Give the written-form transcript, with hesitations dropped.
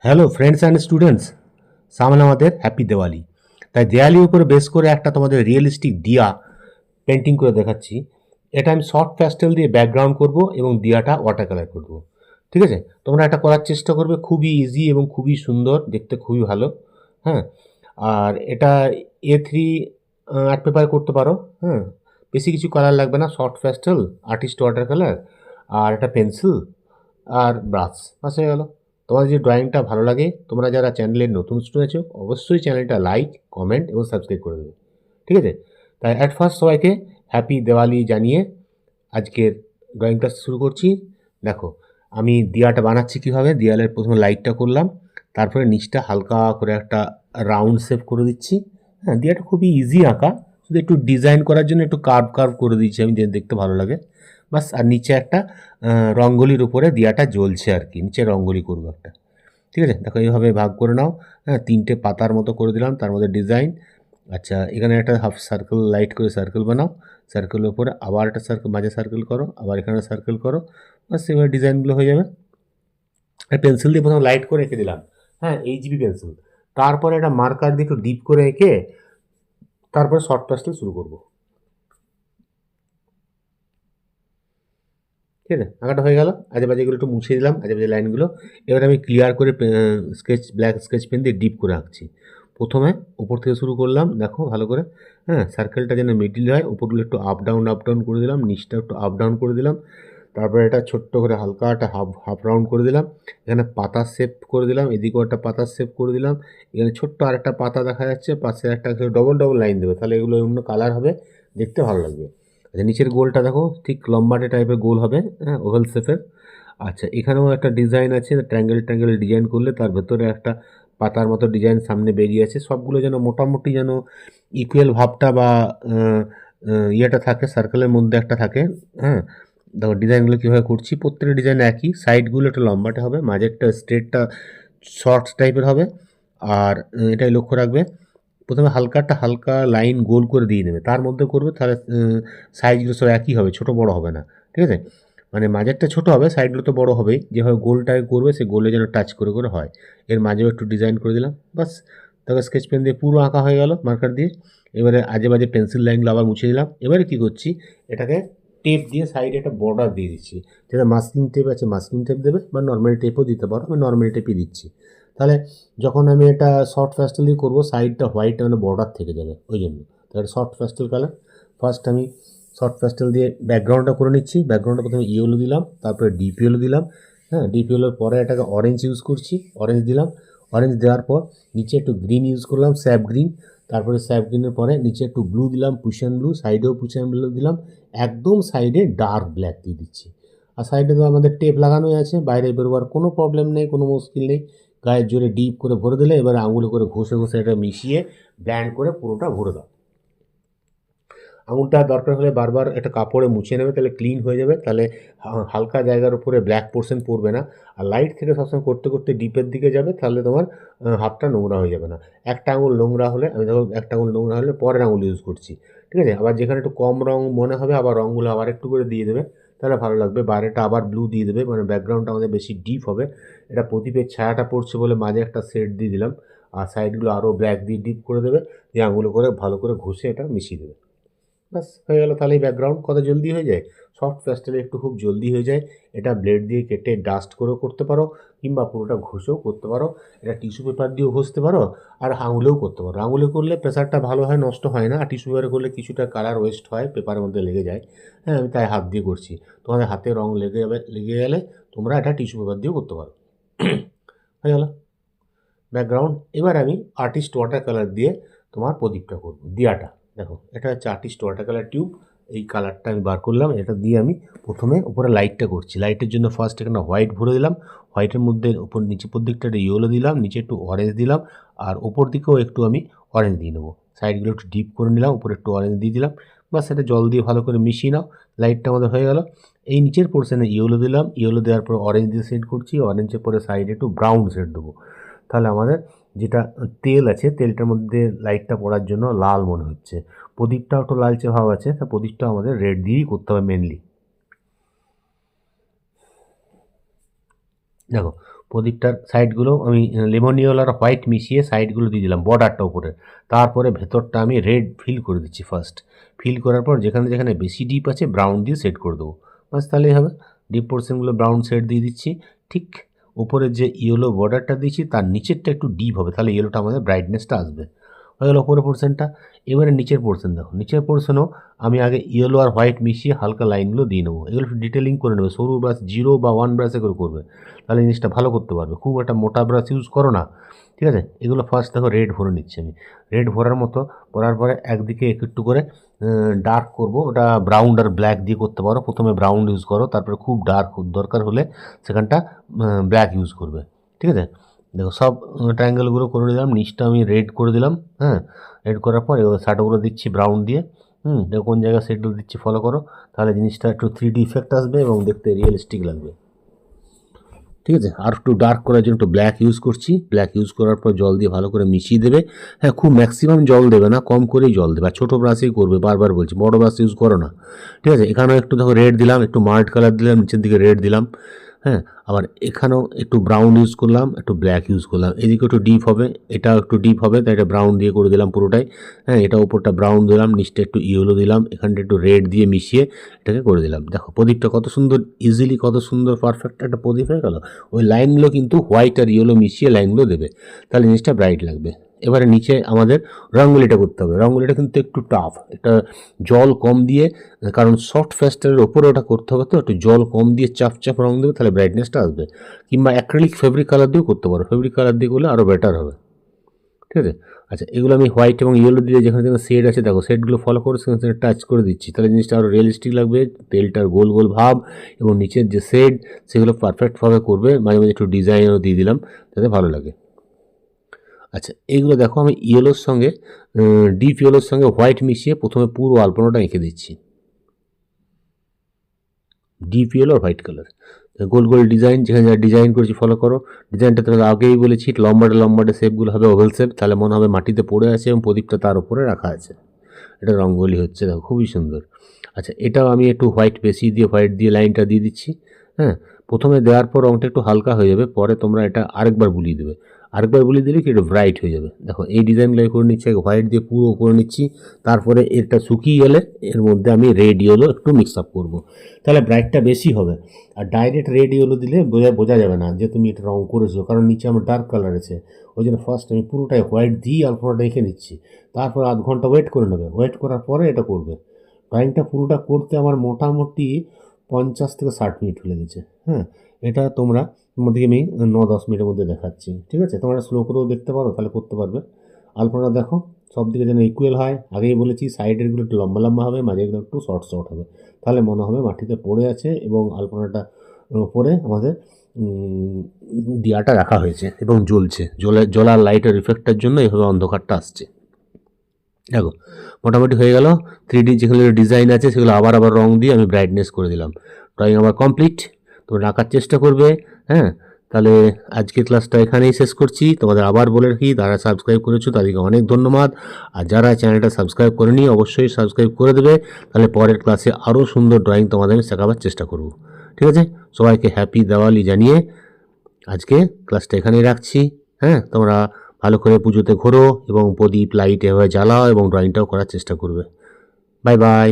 Hello friends and students, সামনে আমাদের happy Diwali. তাই দেওয়ালির উপরে বেস করে একটা তোমাদের রিয়েলিস্টিক দিয়া পেন্টিং করে দেখাচ্ছি। এটা আমি সফট প্যাস্টেল দিয়ে ব্যাকগ্রাউন্ড করব এবং দিয়াটা ওয়াটার কালার করব। ঠিক আছে, তোমরা এটা করার চেষ্টা করবে, খুবই ইজি এবং খুবই সুন্দর, দেখতে খুবই ভালো। হ্যাঁ, আর এটা A3 আর্ট পেপার করতে পারো। হ্যাঁ, বেশি কিছু কালার লাগবে না, soft pastel, artist water colour, আর একটা পেন্সিল আর ব্রাশ, বাস হয়ে গেল। তোমাদের যে ড্রয়িংটা ভালো লাগে, তোমরা যারা চ্যানেলের নতুন স্টুডেন্ট আছো, অবশ্যই চ্যানেলটা লাইক, কমেন্ট এবং সাবস্ক্রাইব করে দেবে। ঠিক আছে, তাই অ্যাট ফার্স্ট সবাইকে হ্যাপি দেওয়ালি জানিয়ে আজকের ড্রয়িং ক্লাস শুরু করছি। দেখো আমি দিয়াটা বানাচ্ছি কীভাবে। দেয়ালের প্রথমে লাইটটা করলাম, তারপরে নিচটা হালকা করে একটা রাউন্ড শেপ করে দিচ্ছি। হ্যাঁ, দিয়াটা খুবই ইজি আঁকা, শুধু একটু ডিজাইন করার জন্য একটু কার্ভ কার্ভ করে দিচ্ছি আমি, দেখতে ভালো লাগে বাস। আর নিচে একটা রঙ্গোলির উপরে দিয়াটা জ্বলছে আর কি, নিচে রঙ্গোলি করবো একটা। ঠিক আছে, দেখো এইভাবে ভাগ করে নাও। হ্যাঁ, 3টে পাতার মতো করে দিলাম, তার মধ্যে ডিজাইন। আচ্ছা, এখানে একটা হাফ সার্কেল লাইট করে সার্কেল বানাও, সার্কেলের উপরে আবার একটা সার্কেল, মাঝে সার্কেল করো, আবার এখানে সার্কেল করো, বাস এবার ডিজাইনগুলো হয়ে যাবে। আর পেন্সিল দিয়ে প্রথমে লাইট করে এঁকে দিলাম। হ্যাঁ, এইচবি পেন্সিল। তারপরে একটা মার্কার দিয়ে একটু ডিপ করে এঁকে তারপরে শর্ট প্যাস্টেল শুরু করবো। ঠিক আছে, আঁকাটা হয়ে গেল। আজে বাজেগুলো একটু মুছে দিলাম, আজে বাজে লাইনগুলো। এবার আমি ক্লিয়ার করে ব্ল্যাক স্কেচ পেন দিয়ে ডিপ করে আঁকছি। প্রথমে উপর থেকে শুরু করলাম, দেখো ভালো করে। হ্যাঁ, সার্কেলটা যেন মিডিল হয়, উপরগুলো একটু আপ ডাউন করে দিলাম, নিচটা একটু আপ ডাউন করে দিলাম। তারপরে এটা ছোট্ট করে হালকা একটা হাফ হাফ রাউন্ড করে দিলাম। এখানে পাতা শেপ করে দিলাম, এদিকেও একটা পাতা শেপ করে দিলাম। এখানে ছোট্ট আরেকটা পাতা দেখা যাচ্ছে, পাশে একটা ডবল ডবল লাইন দেবে, তাহলে এগুলো অন্য কালার হবে, দেখতে ভালো লাগবে। আচ্ছা, নিচের গোলটা দেখো ঠিক লম্বাটে টাইপের গোল হবে, হ্যাঁ, ওভাল শেপের। আচ্ছা, এখানেও একটা ডিজাইন আছে, ট্রায়াঙ্গেল ট্রায়াঙ্গেল ডিজাইন করলে তার ভেতরে একটা পাতার মতো ডিজাইন সামনে বেরিয়ে আছে। সবগুলো যেন মোটামুটি যেন ইকুয়াল ভাবটা বা ইয়েটা থাকে, সার্কেলের মধ্যে একটা থাকে। হ্যাঁ, দেখো ডিজাইনগুলো কীভাবে করছি। প্রত্যেকটা ডিজাইন একই, সাইডগুলো একটু লম্বাটে হবে, মাঝেরটা স্ট্রেটটা শর্টস টাইপের হবে। আর এটাই লক্ষ্য রাখবে, প্রথমে হালকা লাইন গোল করে দিয়ে নেবে, তার মধ্যে করবে, তাহলে সাইজগুলো সব একই হবে, ছোট বড় হবে না। ঠিক আছে, মানে মাঝেরটা ছোট হবে, সাইডগুলো তো বড় হবেই। যেভাবে গোলটাকে করবে সেই গোলে যেন টাচ করে করে হয়। এর মাঝেও একটু ডিজাইন করে দিলাম, বাস। তারপর স্কেচ পেন দিয়ে পুরো আঁকা হয়ে গেল মার্কার দিয়ে। এবারে আজে বাজে পেন্সিল লাইনগুলো আবার মুছে দিলাম। এবারে কী করছি, এটাকে টেপ দিয়ে সাইডে একটা বর্ডার দিয়ে দিচ্ছি। যেটা মাস্কিং টেপ আছে মাস্কিং টেপ দেবে, বা নর্মাল টেপও দিতে পারো, আমি নর্মাল টেপই দিচ্ছি। তাহলে যখন আমি এটা শর্ট প্যাস্টেল দিয়ে করবো, সাইডটা হোয়াইট মানে বর্ডার থেকে যাবে, ওই জন্য। তাহলে শর্ট প্যাস্টেল কালার ফার্স্ট আমি শর্ট প্যাস্টেল দিয়ে ব্যাকগ্রাউন্ডটা করে নিচ্ছি। ব্যাকগ্রাউন্ডটা প্রথমে ইয়েলো দিলাম, তারপরে ডিপ ইয়েলো দিলাম। হ্যাঁ, ডিপ ইয়েলোর পরে এটাকে অরেঞ্জ ইউজ করছি, অরেঞ্জ দিলাম। অরেঞ্জ দেওয়ার পর নিচে একটু গ্রিন ইউজ করলাম, স্যাপ গ্রিন। তারপরে স্যাপ গ্রিনের পরে নিচে একটু ব্লু দিলাম, পুশন ব্লু, সাইডেও পুশন ব্লু দিলাম। একদম সাইডে ডার্ক ব্ল্যাক দিয়ে দিচ্ছি। আর সাইডে তো আমাদের টেপ লাগানোই আছে, বাইরে বেরোবার কোনো প্রবলেম নেই, কোনো মুশকিল নেই। গায়ের জোরে ডিপ করে ভরে দিলে এবার আঙুলে করে ঘষে ঘষে এটা মিশিয়ে ব্ল্যান্ড করে পুরোটা ভরে দাও। আঙুলটা দরকার হলে বারবার একটা কাপড়ে মুছে নেবে, তাহলে ক্লিন হয়ে যাবে, তাহলে হালকা জায়গার উপরে ব্ল্যাক পোর্শন পড়বে না। আর লাইট থেকে সবসময় করতে করতে ডিপের দিকে যাবে, তাহলে তোমার হাতটা নোংরা হয়ে যাবে না। একটা আঙুল নোংরা হলে, আমি দেখো একটা আঙুল নোংরা হলে পরের আঙুল ইউজ করছি। ঠিক আছে, আবার যেখানে একটু কম রং মনে হবে আবার রঙগুলো আবার একটু করে দিয়ে দেবে, তাহলে ভালো লাগবে। বাইরেটা আবার ব্লু দিয়ে দেবে, মানে ব্যাকগ্রাউন্ডটা আমাদের বেশি ডিপ হবে। এটা প্রদীপের ছায়াটা পড়ছে বলে মাঝে একটা শেড দিয়ে দিলাম, আর সাইডগুলো আরও ব্ল্যাক দিয়ে ডিপ করে দেবে, দিয়ে আঙুলে করে ভালো করে ঘষে এটা মিশিয়ে দেবে, ব্যাস হয়ে গেল। তাহলেই ব্যাকগ্রাউন্ড কত জলদি হয়ে যায়। সফট প্যাস্টেলে একটু খুব জলদি হয়ে যায়। এটা ব্লেড দিয়ে কেটে ডাস্ট করেও করতে পারো, কিংবা পুরোটা ঘষেও করতে পারো। এটা টিস্যু পেপার দিয়েও ঘষতে পারো, আর আঙুলেও করতে পারো। আঙুলে করলে প্রেসারটা ভালো হয়, নষ্ট হয় না। আর টিস্যু পেপারে করলে কিছুটা কালার ওয়েস্ট হয়, পেপারের মধ্যে লেগে যায়। হ্যাঁ, আমি তাই হাত দিয়ে করছি। তোমাদের হাতে রং লেগে গেলে তোমরা এটা টিস্যু পেপার দিয়েও করতে পারো। হয়ে গেল ব্যাকগ্রাউন্ড। এবার আমি আর্টিস্ট ওয়াটার কালার দিয়ে তোমার প্রদীপটা করবো, দিয়াটা। দেখো এটা হচ্ছে আর্টিস্ট ওয়াটার কালার টিউব, এই কালারটা আমি বার করলাম। এটা দিয়ে আমি প্রথমে উপরে লাইটটা করছি। লাইটের জন্য ফার্স্ট এখানে হোয়াইট ভরে দিলাম, হোয়াইটের মধ্যে উপর নিচে উপর দিকটা একটু ইয়েলো দিলাম, নিচে একটু অরেঞ্জ দিলাম, আর ওপর দিকেও একটু আমি অরেঞ্জ দিয়ে নেবো। সাইডগুলো একটু ডিপ করে নিলাম, উপরে একটু অরেঞ্জ দিয়ে দিলাম, বাস। এটা জল দিয়ে ভালো করে মিশিয়ে নাও, লাইটটা আমাদের হয়ে গেল। এই নিচের পোর্শনে ইয়েলো দিলাম, ইয়েলো দেওয়ার পর অরেঞ্জ দিয়ে শেড করছি, অরেঞ্জের পরে সাইডে একটু ব্রাউন শেড দেবো। তাহলে আমাদের যেটা তেল আছে, তেলটার মধ্যে লাইটটা পড়ার জন্য লাল মনে হচ্ছে। প্রদীপটাও একটু লালচে ভাব আছে, তা প্রদীপটা আমাদের রেড দিয়েই করতে হবে মেনলি। দেখো প্রদীপটার সাইডগুলো আমি লেমন ইয়েলো আর হোয়াইট মিশিয়ে সাইডগুলো দিয়ে দিলাম বর্ডারটা উপরে, তারপরে ভেতরটা আমি রেড ফিল করে দিচ্ছি ফার্স্ট। ফিল করার পর যেখানে যেখানে বেশি ডিপ আছে ব্রাউন দিয়ে সেট করে দেবো, বাস তাহলেই হবে। ডিপ পোর্শনগুলো ব্রাউন শেড দিয়ে দিচ্ছি। ঠিক উপরের যে ইয়েলো বর্ডারটা দিচ্ছি তার নিচেরটা একটু ডিপ হবে, তাহলে ইয়েলোটা আমাদের ব্রাইটনেসটা আসবে। হয়ে গেল উপরের পোর্শনটা। এবারে নিচের পোর্শন দেখো, নিচের পোর্শনও আমি আগে ইয়েলো আর হোয়াইট মিশিয়ে হালকা লাইনগুলো দিয়ে নেবো। এগুলো একটু ডিটেলিং করে নেবে, সরু ব্রাশ 0 বা 1 ব্রাশে করে করবে, তাহলে জিনিসটা ভালো করতে পারবে। খুব একটা মোটা ব্রাশ ইউজ করো না, ঠিক আছে। এগুলো ফার্স্ট দেখো রেড ভরে নিচ্ছি আমি। রেড ভরার মতো করার পরে একদিকে একটু করে ডার্ক করব, ওটা ব্রাউন আর ব্ল্যাক দিয়ে করতে পারো। প্রথমে ব্রাউন ইউজ করো, তারপরে খুব ডার্ক দরকার হলে সেখানটা ব্ল্যাক ইউজ করবে, ঠিক আছে। দেখো সব ট্রায়াঙ্গেলগুলো করে দিলাম, নিচটা আমি রেড করে দিলাম। হ্যাঁ, রেড করার পর এবার শাডোগুলো দিচ্ছি ব্রাউন দিয়ে। দেখো কোন জায়গায় শেডগুলো দিচ্ছি ফলো করো, তাহলে জিনিসটা একটু 3D ইফেক্ট আসবে এবং দেখতে রিয়েলিস্টিক লাগবে, ঠিক আছে। আর একটু ডার্ক করার জন্য একটু ব্ল্যাক ইউজ করছি। ব্ল্যাক ইউজ করার পর জল দিয়ে ভালো করে মিশিয়ে দেবে। হ্যাঁ, খুব ম্যাক্সিমাম জল দেবে না, কম করেই জল দেবে। আর ছোটো ব্রাশেই করবে, বারবার বলছি, বড় ব্রাশ ইউজ করো না, ঠিক আছে। এখানেও একটু দেখো রেড দিলাম, একটু মাল্ট কালার দিলাম, নিচের দিকে রেড দিলাম। হ্যাঁ, আবার এখানেও একটু ব্রাউন ইউজ করলাম, একটু ব্ল্যাক ইউজ করলাম। এদিকে একটু ডিপ হবে, এটাও একটু ডিপ হবে, তাই এটা ব্রাউন দিয়ে করে দিলাম পুরোটাই। হ্যাঁ, এটা উপরটা ব্রাউন দিলাম, নিচটা একটু ইয়েলো দিলাম, এখানটা একটু রেড দিয়ে মিশিয়ে এটাকে করে দিলাম। দেখো প্রদীপটা কত সুন্দর, ইজিলি কত সুন্দর পারফেক্ট একটা প্রদীপ হয়ে গেল। ওই লাইনগুলো কিন্তু হোয়াইট আর ইয়েলো মিশিয়ে লাইনগুলো দেবে, তাহলে জিনিসটা ব্রাইট লাগবে। এবারে নিচে আমাদের রঙ্গোলিটা করতে হবে। রঙ্গোলিটা কিন্তু একটু টাফ, এটা জল কম দিয়ে, কারণ সফট ফেস্টারের ওপরে ওটা করতে হবে, তো একটু জল কম দিয়ে চাপ চাপ রং দেবে, তাহলে ব্রাইটনেসটা আসবে। কিংবা অ্যাক্রিলিক ফেব্রিক কালার দিয়েও করতে পারো, ফেব্রিক কালার দিয়ে করলে আরও বেটার হবে, ঠিক আছে। আচ্ছা, এগুলো আমি হোয়াইট এবং ইয়েলো দিয়ে যেখানে যেখানে শেড আছে দেখো, শেডগুলো ফলো করে সেখানে সেখানে টাচ করে দিচ্ছি, তাহলে জিনিসটা আরও রিয়েলিস্টিক লাগবে। তেলটার গোল গোল ভাব এবং নিচের যে শেড সেগুলো পারফেক্টভাবে করবে। মাঝে মাঝে একটু ডিজাইনও দিয়ে দিলাম যাতে ভালো লাগে। আচ্ছা, এইগুলো দেখো আমি ইয়েলোর সঙ্গে, ডিপ ইয়েলোর সঙ্গে হোয়াইট মিশিয়ে প্রথমে পুরো আলপনাটা এঁকে দিচ্ছি। ডিপ ইয়েলো আর হোয়াইট কালার, গোল গোল ডিজাইন, যেখানে যা ডিজাইন করেছি ফলো করো। ডিজাইনটা তোমাকে আগেই বলেছি, লম্বাটে লম্বাটে শেপগুলো হবে ওভেল শেপ, তাহলে মনে হবে মাটিতে পড়ে আছে এবং প্রদীপটা তার উপরে রাখা আছে। এটা রঙ্গোলি হচ্ছে, দেখো খুবই সুন্দর। আচ্ছা, এটাও আমি একটু হোয়াইট বেশি দিয়ে হোয়াইট দিয়ে লাইনটা দিয়ে দিচ্ছি। হ্যাঁ, প্রথমে দেওয়ার পর রঙটা একটু হালকা হয়ে যাবে, পরে তোমরা এটা আরেকবার বুলিয়ে দেবে। আরেকবার বুলিয়ে দিলে কি একটু ব্রাইট হয়ে যাবে। দেখো এই ডিজাইনগুলো করে নিচ্ছি, হোয়াইট দিয়ে পুরো করে নিচ্ছি। তারপরে এটা শুকিয়ে গেলে এর মধ্যে আমি রেড ইয়েলো একটু মিক্স আপ করবো, তাহলে ব্রাইটটা বেশি হবে। আর ডাইরেক্ট রেড ইয়েলো দিলে বোঝা যাবে না যে তুমি এটা রঙ করেছো, কারণ নিচে আমার ডার্ক কালার আছে। ওই জন্য ফার্স্ট আমি পুরোটাই হোয়াইট দিয়ে আলপনাটা রেখে নিচ্ছি, তারপর আধ ঘন্টা ওয়েট করে নেবে। ওয়েট করার পরে এটা করবে। ড্রয়িংটা পুরোটা করতে আমার মোটামুটি 50 থেকে 60 মিনিট লেগেছে। হ্যাঁ, এটা তোমরা মধ্যে আমি 9-10 মিনিটের মধ্যে দেখাচ্ছি, ঠিক আছে। তোমরা স্লো করেও দেখতে পারো, তাহলে করতে পারবে। আলপনা দেখো সব দিকে যেন ইকুয়াল হয়। আগেই বলেছি সাইডেরগুলো একটু লম্বা লম্বা হবে, মাঝেগুলো একটু শর্ট শর্ট হবে, তাহলে মনে হবে মাটিতে পড়ে আছে এবং আলপনাটা উপরে আমাদের দিয়াটা রাখা হয়েছে এবং জ্বলছে। জ্বলার লাইটের ইফেক্টের জন্য এইভাবে অন্ধকারটা আসছে। দেখো মোটামুটি হয়ে গেল। 3D যেগুলো ডিজাইন আছে সেগুলো আবার রং দিয়ে আমি ব্রাইটনেস করে দিলাম। ড্রয়িং আমার কমপ্লিট। তোমরা আঁকার চেষ্টা করবে। হ্যাঁ, তাহলে আজকের ক্লাসটা এখানেই শেষ করছি। তোমাদের আবার বলে রাখি, যারা সাবস্ক্রাইব করেছো তাদেরকে অনেক ধন্যবাদ। আর যারা চ্যানেলটা সাবস্ক্রাইব করেনি অবশ্যই সাবস্ক্রাইব করে দেবে, তাহলে পরের ক্লাসে আরও সুন্দর ড্রয়িং তোমাদের আমি শেখাবার চেষ্টা করব, ঠিক আছে। সবাইকে হ্যাপি দিওয়ালি জানিয়ে আজকে ক্লাসটা এখানেই রাখছি। হ্যাঁ, তোমরা ভালো করে পুজোতে ঘোরো এবং প্রদীপ লাইট এভাবে জ্বালাও এবং ড্রয়িংটাও করার চেষ্টা করবে। Bye bye.